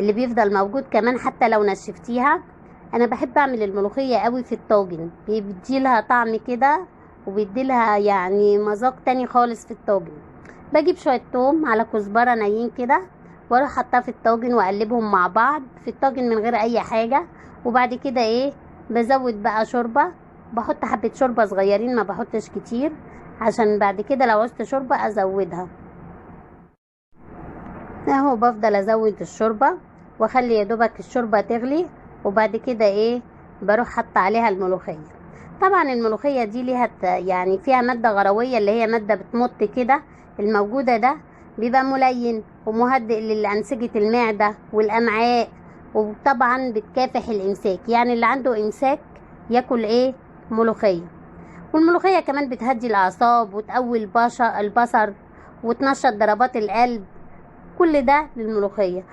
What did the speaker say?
اللي بيفضل موجود كمان حتى لو نشفتيها. انا بحب اعمل الملوخية قوي في الطاجن، بيديلها طعم كده وبيديلها يعني مذاق تاني خالص في الطاجن. بجيب شوية توم على كزبرة نيين كده واروح حطها في الطاجن واقلبهم مع بعض في الطاجن من غير اي حاجة. وبعد كده بزود بقى شوربة، بحط حبة شوربة صغيرين، ما بحطش كتير عشان بعد كده لو عوزت شوربة ازودها. اهو بفضل ازود الشوربة واخلي يا دوبك الشوربة تغلي، وبعد كده بروح حط عليها الملوخية. طبعا الملوخية دي ليها يعني فيها مادة غروية اللي هي مادة بتمط كده، الموجودة ده بيبقى ملين ومهدئ لأنسجة المعدة والأمعاء، وطبعا بتكافح الإمساك، يعني اللي عنده إمساك ياكل ملوخية. والملوخية كمان بتهدي الأعصاب وتقوي البصر وتنشط ضربات القلب، كل ده للملوخية.